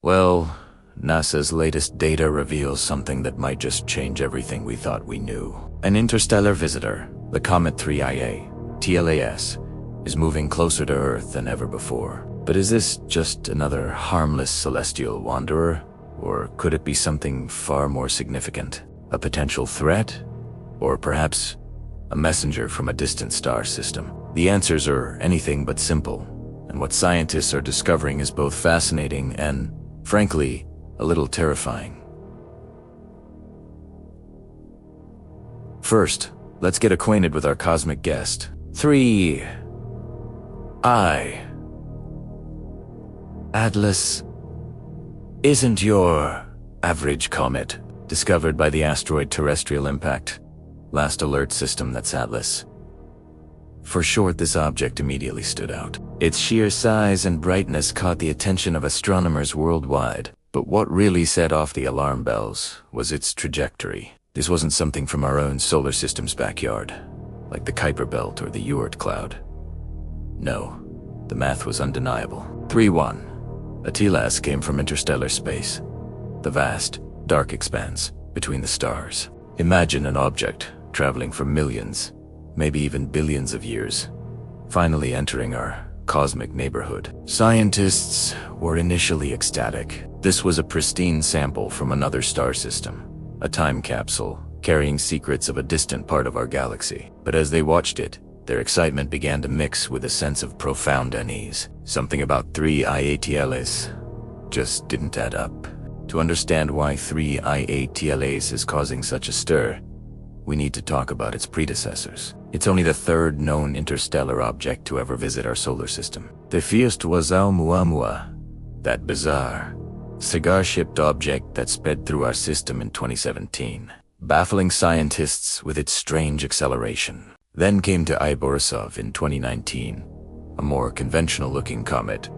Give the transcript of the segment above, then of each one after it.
Well, NASA's latest data reveals something that might just change everything we thought we knew. An interstellar visitor, the comet 3IA, TLAS, is moving closer to Earth than ever before. But is this just another harmless celestial wanderer? Or could it be something far more significant? A potential threat? Or perhaps a messenger from a distant star system? The answers are anything but simple, and what scientists are discovering is both fascinating and, frankly, a little terrifying. First, let's get acquainted with our cosmic guest. 3I. Atlas isn't your average comet, discovered by the asteroid terrestrial impact. Last alert system, that's Atlas. For short, this object immediately stood out. Its sheer size and brightness caught the attention of astronomers worldwide. But what really set off the alarm bells was its trajectory. This wasn't something from our own solar system's backyard, like the Kuiper Belt or the Oort cloud. No, the math was undeniable. 3-1. TLAS came from interstellar space, the vast, dark expanse between the stars. Imagine an object traveling for millions, maybe even billions of years, finally entering our cosmic neighborhood. Scientists were initially ecstatic. This was a pristine sample from another star system, a time capsule carrying secrets of a distant part of our galaxy. But as they watched it, their excitement began to mix with a sense of profound unease. Something about 3IA just didn't add up. To understand why 3IA is causing such a stir, we need to talk about its predecessors. It's only the third known interstellar object to ever visit our solar system. The first was Oumuamua, that bizarre, cigar-shaped object that sped through our system in 2017, baffling scientists with its strange acceleration. Then came to Borisov in 2019, a more conventional-looking comet,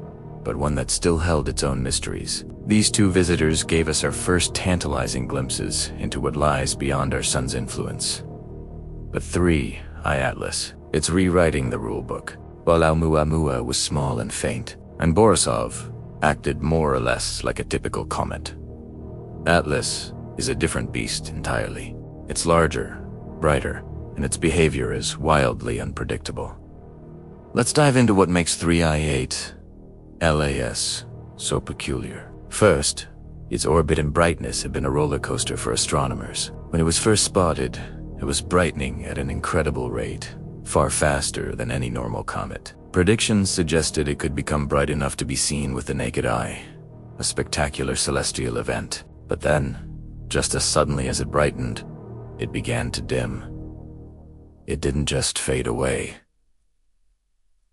but one that still held its own mysteries. These two visitors gave us our first tantalizing glimpses into what lies beyond our sun's influence. But 3I Atlas, it's rewriting the rulebook. While Oumuamua was small and faint, and Borisov acted more or less like a typical comet, Atlas is a different beast entirely. It's larger, brighter, and its behavior is wildly unpredictable. Let's dive into what makes 3I so peculiar. First, its orbit and brightness have been a roller coaster for astronomers. When it was first spotted, it was brightening at an incredible rate, far faster than any normal comet. Predictions suggested it could become bright enough to be seen with the naked eye, a spectacular celestial event. But then, just as suddenly as it brightened, it began to dim. It didn't just fade away.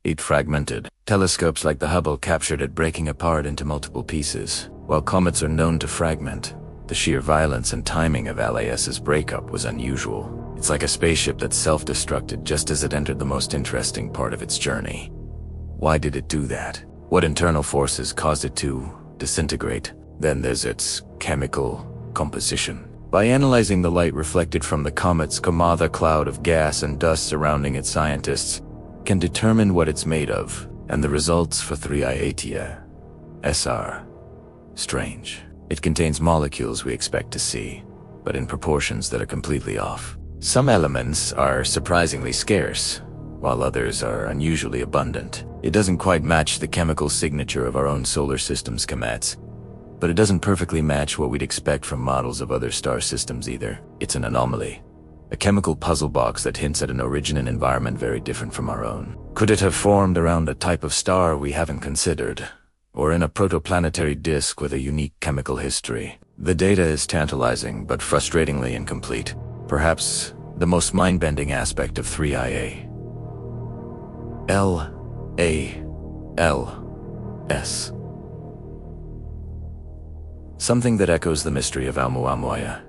It fragmented. Telescopes like the Hubble captured it breaking apart into multiple pieces. While comets are known to fragment, the sheer violence and timing of LAS's breakup was unusual. It's like a spaceship that self-destructed just as it entered the most interesting part of its journey. Why did it do that? What internal forces caused it to disintegrate? Then there's its chemical composition. By analyzing the light reflected from the comet's coma, the cloud of gas and dust surrounding it, scientists can determine what it's made of, and the results for 3I are strange. It contains molecules we expect to see, but in proportions that are completely off. Some elements are surprisingly scarce, while others are unusually abundant. It doesn't quite match the chemical signature of our own solar system's comets, but it doesn't perfectly match what we'd expect from models of other star systems either. It's an anomaly, a chemical puzzle box that hints at an origin and environment very different from our own. Could it have formed around a type of star we haven't considered, or in a protoplanetary disk with a unique chemical history? The data is tantalizing but frustratingly incomplete. Perhaps the most mind-bending aspect of 3IA. LALS. Something that echoes the mystery of Oumuamua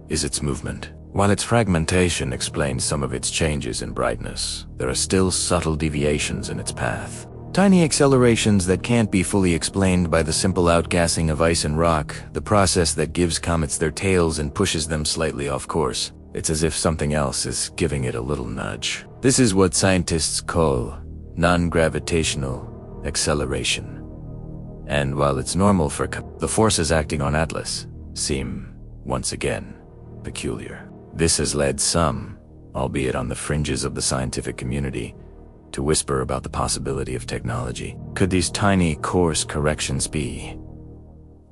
is its movement. While its fragmentation explains some of its changes in brightness, there are still subtle deviations in its path. Tiny accelerations that can't be fully explained by the simple outgassing of ice and rock, the process that gives comets their tails and pushes them slightly off course. It's as if something else is giving it a little nudge. This is what scientists call non-gravitational acceleration. And while it's normal for the forces acting on Atlas seem, once again, peculiar. This has led some, albeit on the fringes of the scientific community, to whisper about the possibility of technology. Could these tiny course corrections be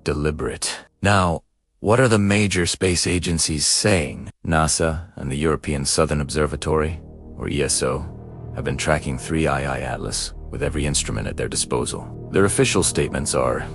deliberate? Now, what are the major space agencies saying? NASA and the European Southern Observatory, or ESO, have been tracking 3II Atlas with every instrument at their disposal. Their official statements are,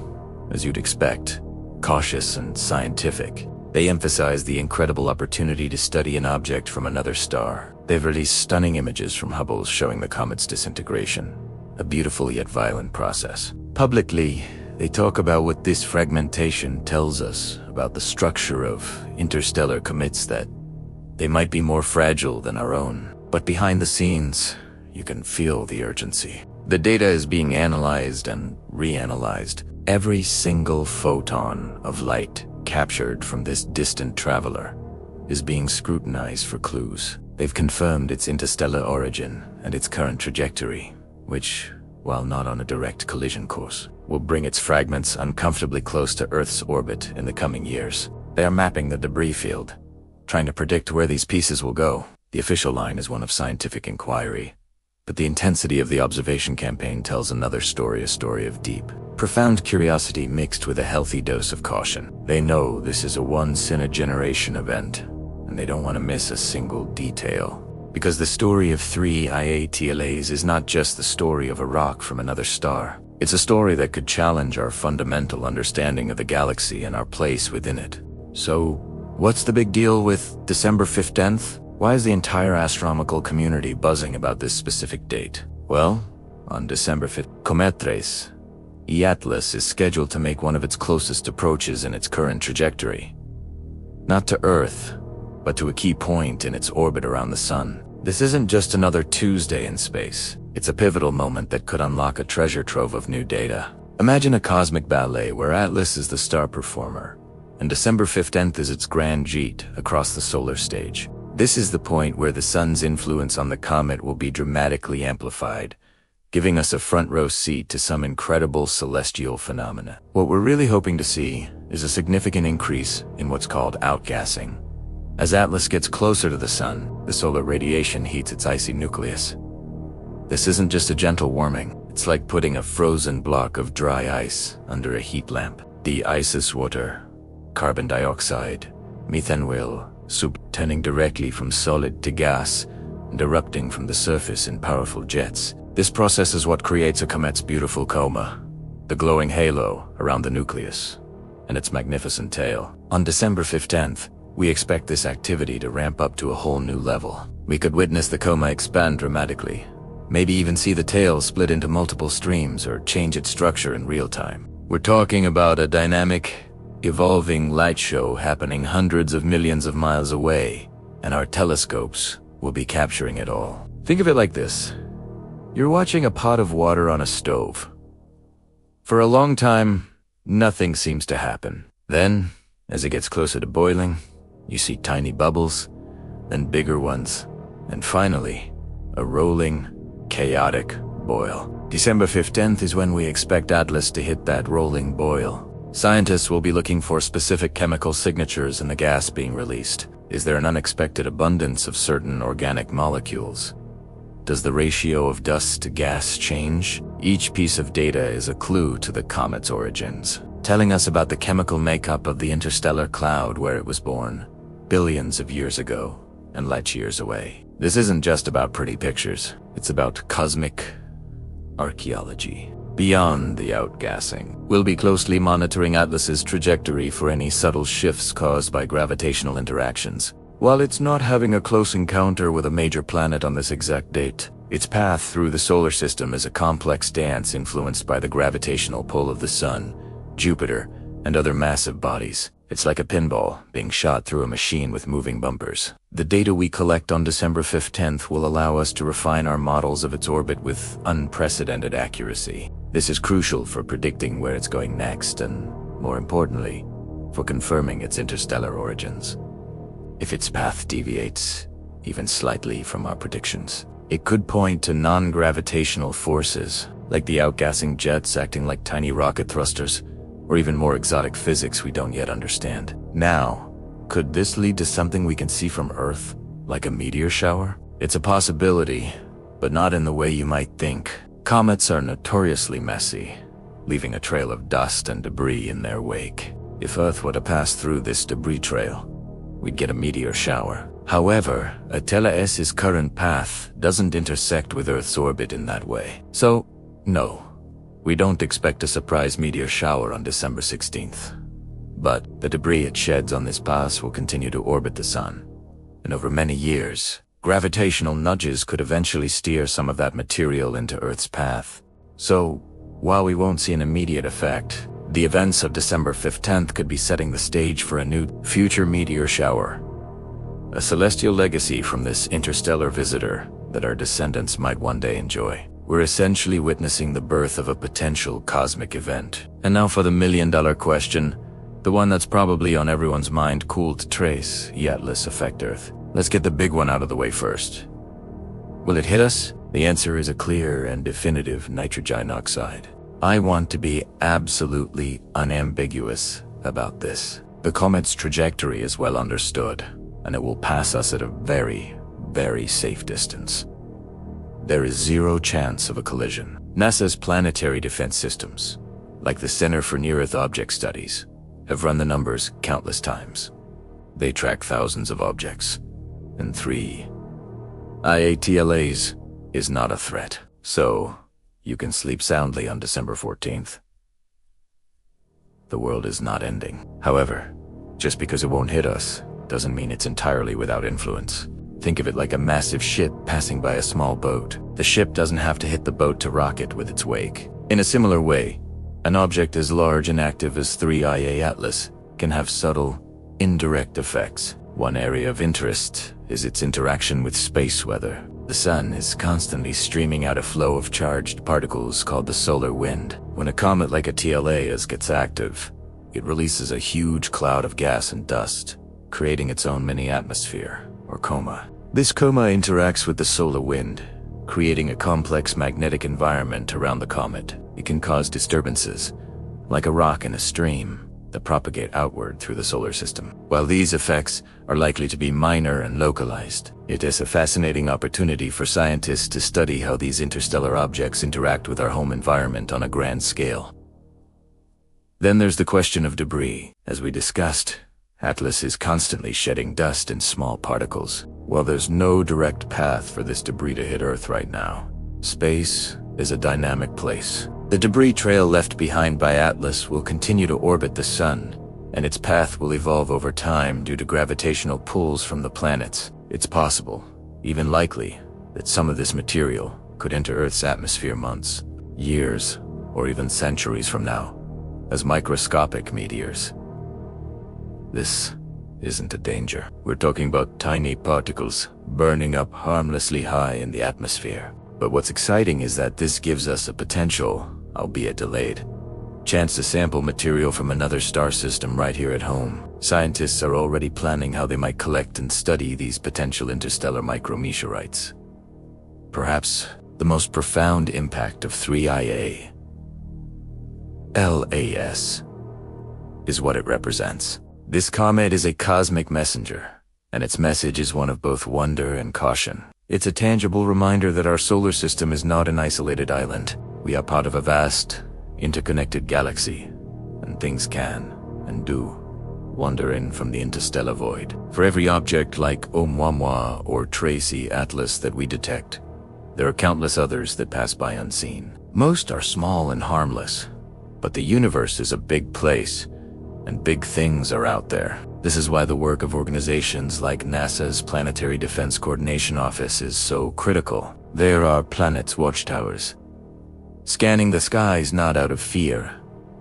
as you'd expect, cautious and scientific. They emphasize the incredible opportunity to study an object from another star. They've released stunning images from Hubble showing the comet's disintegration, a beautiful yet violent process. Publicly, they talk about what this fragmentation tells us about the structure of interstellar comets, that they might be more fragile than our own. But behind the scenes, you can feel the urgency. The data is being analyzed and reanalyzed. Every single photon of light captured from this distant traveler is being scrutinized for clues. They've confirmed its interstellar origin and its current trajectory, which, while not on a direct collision course, will bring its fragments uncomfortably close to Earth's orbit in the coming years. They are mapping the debris field, trying to predict where these pieces will go. The official line is one of scientific inquiry, but the intensity of the observation campaign tells another story, a story of deep, profound curiosity mixed with a healthy dose of caution. They know this is a once-in-a-generation event, and they don't want to miss a single detail. Because the story of 3IA TLAs is not just the story of a rock from another star. It's a story that could challenge our fundamental understanding of the galaxy and our place within it. So, what's the big deal with December 15th? Why is the entire astronomical community buzzing about this specific date? Well, on December 5th, Cometres, Atlas is scheduled to make one of its closest approaches in its current trajectory. Not to Earth, but to a key point in its orbit around the Sun. This isn't just another Tuesday in space. It's a pivotal moment that could unlock a treasure trove of new data. Imagine a cosmic ballet where Atlas is the star performer, and December 15th is its grand jete across the solar stage. This is the point where the Sun's influence on the comet will be dramatically amplified, giving us a front-row seat to some incredible celestial phenomena. What we're really hoping to see is a significant increase in what's called outgassing. As Atlas gets closer to the Sun, the solar radiation heats its icy nucleus. This isn't just a gentle warming. It's like putting a frozen block of dry ice under a heat lamp. The ice is water, carbon dioxide, methane soup, turning directly from solid to gas and erupting from the surface in powerful jets. This process is what creates a comet's beautiful coma, the glowing halo around the nucleus, and its magnificent tail. On December 15th, we expect this activity to ramp up to a whole new level. We could witness the coma expand dramatically, maybe even see the tail split into multiple streams or change its structure in real time. We're talking about a dynamic, evolving light show happening hundreds of millions of miles away, and our telescopes will be capturing it all. Think of it like this. You're watching a pot of water on a stove. For a long time, nothing seems to happen. Then, as it gets closer to boiling, you see tiny bubbles, then bigger ones, and finally, a rolling, chaotic boil. December 15th is when we expect Atlas to hit that rolling boil. Scientists will be looking for specific chemical signatures in the gas being released. Is there an unexpected abundance of certain organic molecules? Does the ratio of dust to gas change? Each piece of data is a clue to the comet's origins, telling us about the chemical makeup of the interstellar cloud where it was born, billions of years ago and light years away. This isn't just about pretty pictures. It's about cosmic archaeology. Beyond the outgassing, we'll be closely monitoring Atlas's trajectory for any subtle shifts caused by gravitational interactions. While it's not having a close encounter with a major planet on this exact date, its path through the solar system is a complex dance influenced by the gravitational pull of the Sun, Jupiter, and other massive bodies. It's like a pinball being shot through a machine with moving bumpers. The data we collect on December 15th will allow us to refine our models of its orbit with unprecedented accuracy. This is crucial for predicting where it's going next and, more importantly, for confirming its interstellar origins. If its path deviates, even slightly from our predictions, it could point to non-gravitational forces like the outgassing jets acting like tiny rocket thrusters, or even more exotic physics we don't yet understand. Now, could this lead to something we can see from Earth, like a meteor shower? It's a possibility, but not in the way you might think. Comets are notoriously messy, leaving a trail of dust and debris in their wake. If Earth were to pass through this debris trail, we'd get a meteor shower. However, Atela's current path doesn't intersect with Earth's orbit in that way. So, no, we don't expect a surprise meteor shower on December 16th. But the debris it sheds on this pass will continue to orbit the Sun. And over many years, gravitational nudges could eventually steer some of that material into Earth's path. So, while we won't see an immediate effect, the events of December 15th could be setting the stage for a new future meteor shower. A celestial legacy from this interstellar visitor that our descendants might one day enjoy. We're essentially witnessing the birth of a potential cosmic event. And now for the million-dollar question, the one that's probably on everyone's mind: cool to trace, yet less affect Earth. Let's get the big one out of the way first. Will it hit us? The answer is a clear and definitive nitrogen oxide. I want to be absolutely unambiguous about this. The comet's trajectory is well understood, and it will pass us at a very, very safe distance. There is zero chance of a collision. NASA's planetary defense systems, like the Center for Near-Earth Object Studies, have run the numbers countless times. They track thousands of objects, and 3 IATLAs is not a threat. So, you can sleep soundly on December 14th. The world is not ending. However, just because it won't hit us doesn't mean it's entirely without influence. Think of it like a massive ship passing by a small boat. The ship doesn't have to hit the boat to rock it with its wake. In a similar way, an object as large and active as 3IA Atlas can have subtle, indirect effects. One area of interest is its interaction with space weather. The Sun is constantly streaming out a flow of charged particles called the solar wind. When a comet like a TLAS gets active, it releases a huge cloud of gas and dust, creating its own mini-atmosphere, or coma. This coma interacts with the solar wind, creating a complex magnetic environment around the comet. It can cause disturbances, like a rock in a stream, that propagate outward through the solar system. While these effects are likely to be minor and localized, it is a fascinating opportunity for scientists to study how these interstellar objects interact with our home environment on a grand scale. Then there's the question of debris. As we discussed, Atlas is constantly shedding dust and small particles. While there's no direct path for this debris to hit Earth right now, space is a dynamic place. The debris trail left behind by Atlas will continue to orbit the Sun, and its path will evolve over time due to gravitational pulls from the planets. It's possible, even likely, that some of this material could enter Earth's atmosphere months, years, or even centuries from now, as microscopic meteors. This isn't a danger. We're talking about tiny particles burning up harmlessly high in the atmosphere. But what's exciting is that this gives us a potential, albeit delayed, chance to sample material from another star system right here at home. Scientists are already planning how they might collect and study these potential interstellar micrometeorites. Perhaps the most profound impact of 3IA LAS is what it represents. This comet is a cosmic messenger, and its message is one of both wonder and caution. It's a tangible reminder that our solar system is not an isolated island. We are part of a vast, interconnected galaxy, and things can, and do, wander in from the interstellar void. For every object like Oumuamua or Tracy Atlas that we detect, there are countless others that pass by unseen. Most are small and harmless, but the universe is a big place, and big things are out there. This is why the work of organizations like NASA's Planetary Defense Coordination Office is so critical. There are planets' watchtowers, scanning the skies not out of fear,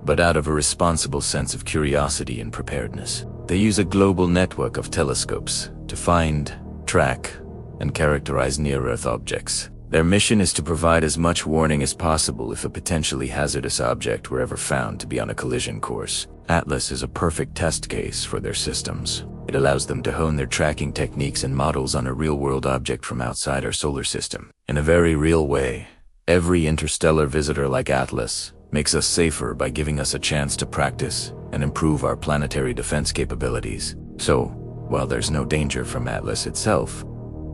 but out of a responsible sense of curiosity and preparedness. They use a global network of telescopes to find, track, and characterize near-Earth objects. Their mission is to provide as much warning as possible if a potentially hazardous object were ever found to be on a collision course. Atlas is a perfect test case for their systems. It allows them to hone their tracking techniques and models on a real-world object from outside our solar system. In a very real way, Every interstellar visitor like Atlas makes us safer by giving us a chance to practice and improve our planetary defense capabilities. So, while there's no danger from Atlas itself,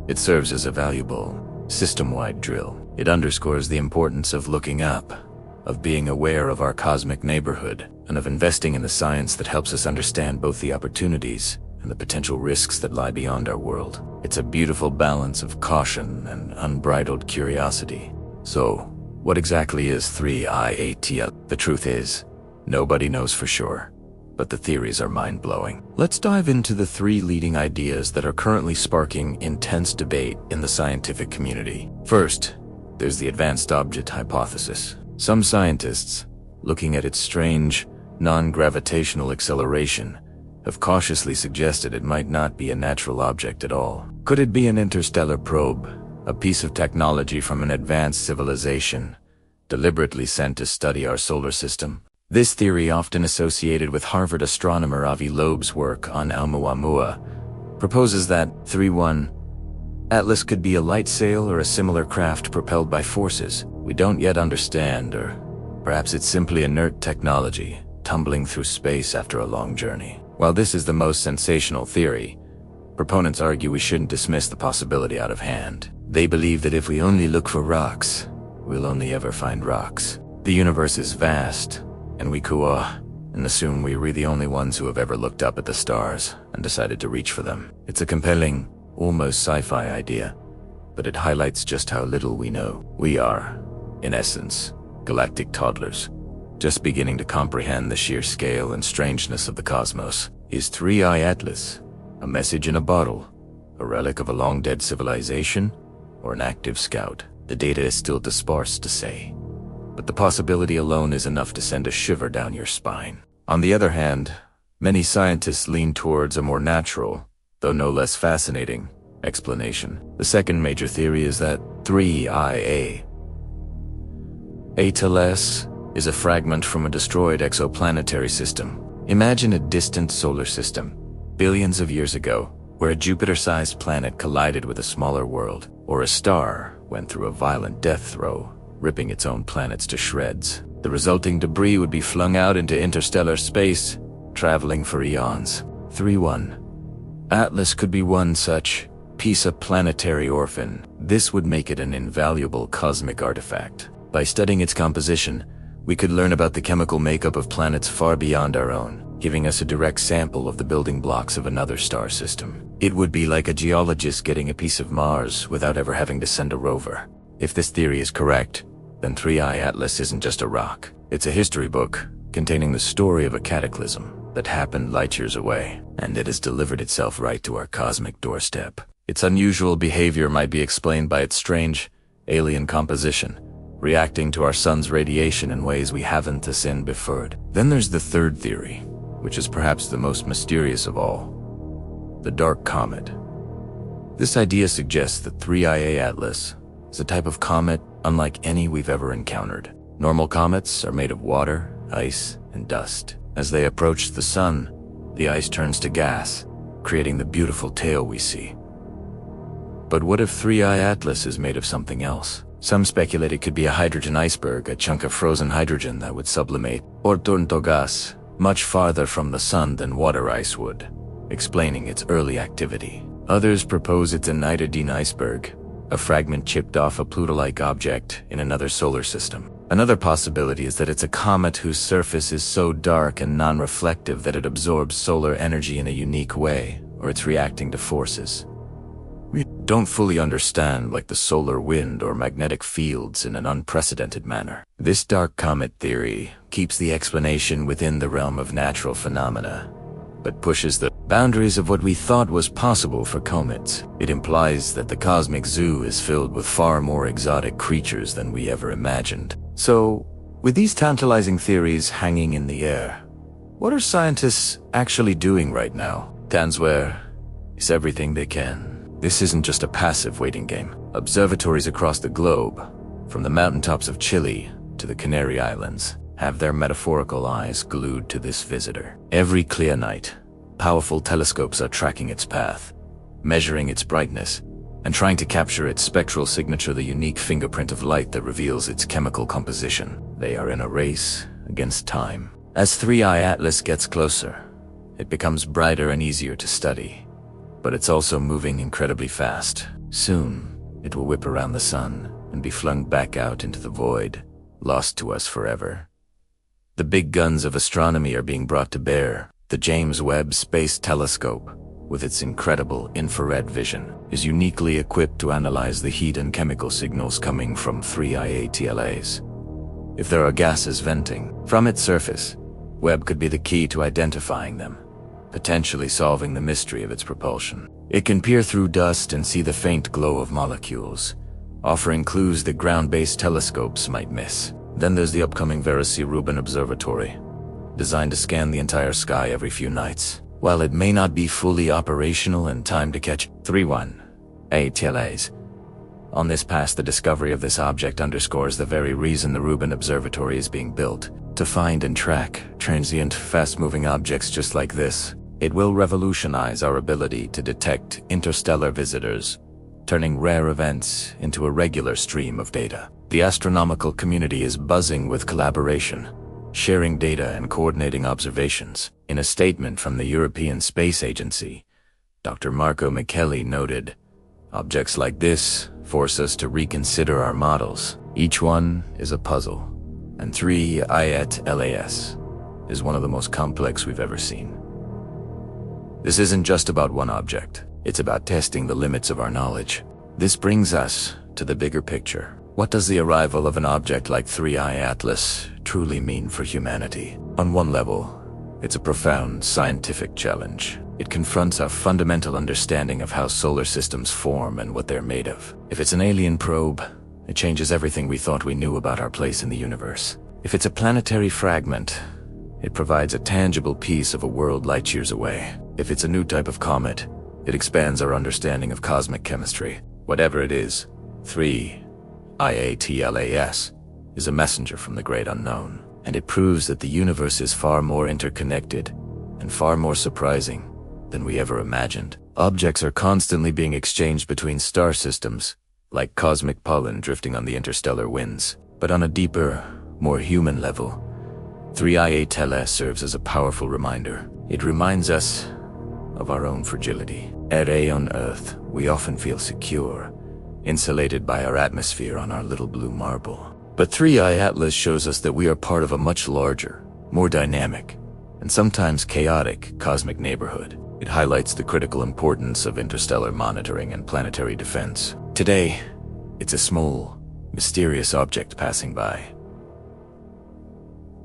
it serves as a valuable, system-wide drill. It underscores the importance of looking up, of being aware of our cosmic neighborhood, and of investing in the science that helps us understand both the opportunities and the potential risks that lie beyond our world. It's a beautiful balance of caution and unbridled curiosity. So, what exactly is 3I-AT? The truth is, nobody knows for sure, but the theories are mind-blowing. Let's dive into the 3 leading ideas that are currently sparking intense debate in the scientific community. First, there's the advanced object hypothesis. Some scientists, looking at its strange, non-gravitational acceleration, have cautiously suggested it might not be a natural object at all. Could it be an interstellar probe, a piece of technology from an advanced civilization, deliberately sent to study our solar system? This theory, often associated with Harvard astronomer Avi Loeb's work on Oumuamua, proposes that 3-1 Atlas could be a light sail or a similar craft propelled by forces we don't yet understand, or perhaps it's simply inert technology tumbling through space after a long journey. While this is the most sensational theory, proponents argue we shouldn't dismiss the possibility out of hand. They believe that if we only look for rocks, we'll only ever find rocks. The universe is vast, and we kuah and assume we're the only ones who have ever looked up at the stars and decided to reach for them. It's a compelling, almost sci-fi idea, but it highlights just how little we know. We are, in essence, galactic toddlers, just beginning to comprehend the sheer scale and strangeness of the cosmos. Is 3I Atlas a message in a bottle, a relic of a long-dead civilization, or an active scout? The data is still too sparse to say, but the possibility alone is enough to send a shiver down your spine. On the other hand, many scientists lean towards a more natural, though no less fascinating, explanation. The second major theory is that 3IA Atlas is a fragment from a destroyed exoplanetary system. Imagine a distant solar system, billions of years ago, where a Jupiter-sized planet collided with a smaller world, or a star went through a violent death throe, ripping its own planets to shreds. The resulting debris would be flung out into interstellar space, traveling for eons. 3-1 Atlas could be one such piece of planetary orphan. This would make it an invaluable cosmic artifact. By studying its composition, we could learn about the chemical makeup of planets far beyond our own, giving us a direct sample of the building blocks of another star system. It would be like a geologist getting a piece of Mars without ever having to send a rover. If this theory is correct, then 3I Atlas isn't just a rock. It's a history book containing the story of a cataclysm that happened light years away, and it has delivered itself right to our cosmic doorstep. Its unusual behavior might be explained by its strange, alien composition, reacting to our sun's radiation in ways we haven't seen before. Then there's the third theory, which is perhaps the most mysterious of all: the dark comet. This idea suggests that 3IA Atlas is a type of comet unlike any we've ever encountered. Normal comets are made of water, ice, and dust. As they approach the sun, the ice turns to gas, creating the beautiful tail we see. But what if 3I Atlas is made of something else? Some speculate it could be a hydrogen iceberg, a chunk of frozen hydrogen that would sublimate, or turn to gas, much farther from the sun than water ice would, explaining its early activity. Others propose it's a nitidine iceberg, a fragment chipped off a Pluto-like object in another solar system. Another possibility is that it's a comet whose surface is so dark and non-reflective that it absorbs solar energy in a unique way, or it's reacting to forces we don't fully understand, like the solar wind or magnetic fields, in an unprecedented manner. This dark comet theory keeps the explanation within the realm of natural phenomena, but pushes the boundaries of what we thought was possible for comets. It implies that the cosmic zoo is filled with far more exotic creatures than we ever imagined. So, with these tantalizing theories hanging in the air, what are scientists actually doing right now? Tansware is everything they can. This isn't just a passive waiting game. Observatories across the globe, from the mountaintops of Chile to the Canary Islands, have their metaphorical eyes glued to this visitor. Every clear night, powerful telescopes are tracking its path, measuring its brightness, and trying to capture its spectral signature, the unique fingerprint of light that reveals its chemical composition. They are in a race against time. As 3I Atlas gets closer, it becomes brighter and easier to study. But it's also moving incredibly fast. Soon, it will whip around the sun and be flung back out into the void, lost to us forever. The big guns of astronomy are being brought to bear. The James Webb Space Telescope, with its incredible infrared vision, is uniquely equipped to analyze the heat and chemical signals coming from 3I ATLAs. If there are gases venting from its surface, Webb could be the key to identifying them, potentially solving the mystery of its propulsion. It can peer through dust and see the faint glow of molecules, offering clues that ground-based telescopes might miss. Then there's the upcoming Rubin Observatory, designed to scan the entire sky every few nights. While it may not be fully operational in time to catch 3I ATLAs, on this path, the discovery of this object underscores the very reason the Rubin Observatory is being built, to find and track transient, fast-moving objects just like this. It will revolutionize our ability to detect interstellar visitors, turning rare events into a regular stream of data. The astronomical community is buzzing with collaboration, sharing data and coordinating observations. In a statement from the European Space Agency, Dr. Marco Micheli noted, "Objects like this force us to reconsider our models. Each one is a puzzle, and 3I ATLAS is one of the most complex we've ever seen." This isn't just about one object. It's about testing the limits of our knowledge. This brings us to the bigger picture. What does the arrival of an object like 3I Atlas truly mean for humanity? On one level, it's a profound scientific challenge. It confronts our fundamental understanding of how solar systems form and what they're made of. If it's an alien probe, it changes everything we thought we knew about our place in the universe. If it's a planetary fragment, it provides a tangible piece of a world light years away. If it's a new type of comet, it expands our understanding of cosmic chemistry. Whatever it is, 3I ATLAS is a messenger from the great unknown, and it proves that the universe is far more interconnected and far more surprising than we ever imagined. Objects are constantly being exchanged between star systems, like cosmic pollen drifting on the interstellar winds. But on a deeper, more human level, 3I ATLAS serves as a powerful reminder. It reminds us of our own fragility. On Earth, we often feel secure, insulated by our atmosphere on our little blue marble. But 3I Atlas shows us that we are part of a much larger, more dynamic, and sometimes chaotic cosmic neighborhood. It highlights the critical importance of interstellar monitoring and planetary defense. Today, it's a small, mysterious object passing by.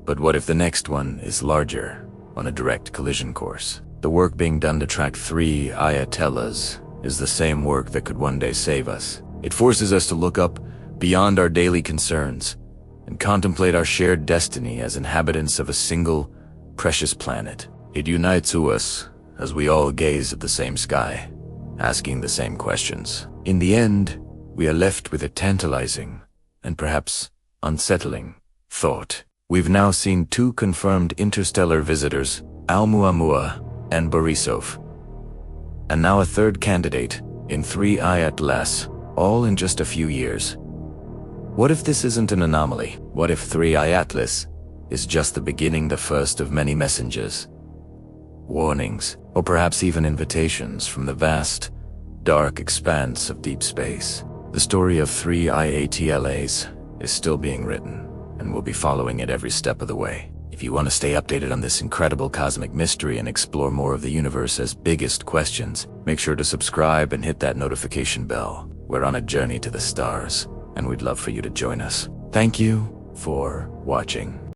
But what if the next one is larger, on a direct collision course? The work being done to track 3I ATLAS is the same work that could one day save us. It forces us to look up beyond our daily concerns and contemplate our shared destiny as inhabitants of a single, precious planet. It unites us as we all gaze at the same sky, asking the same questions. In the end, we are left with a tantalizing and perhaps unsettling thought. We've now seen two confirmed interstellar visitors, Oumuamua and Borisov, and now a third candidate in 3I Atlas, all in just a few years. What if this isn't an anomaly? What if 3I Atlas is just the beginning, the first of many messengers, warnings, or perhaps even invitations from the vast, dark expanse of deep space? The story of 3I ATLAs is still being written, and we'll be following it every step of the way. If you want to stay updated on this incredible cosmic mystery and explore more of the universe's biggest questions, make sure to subscribe and hit that notification bell. We're on a journey to the stars, and we'd love for you to join us. Thank you for watching.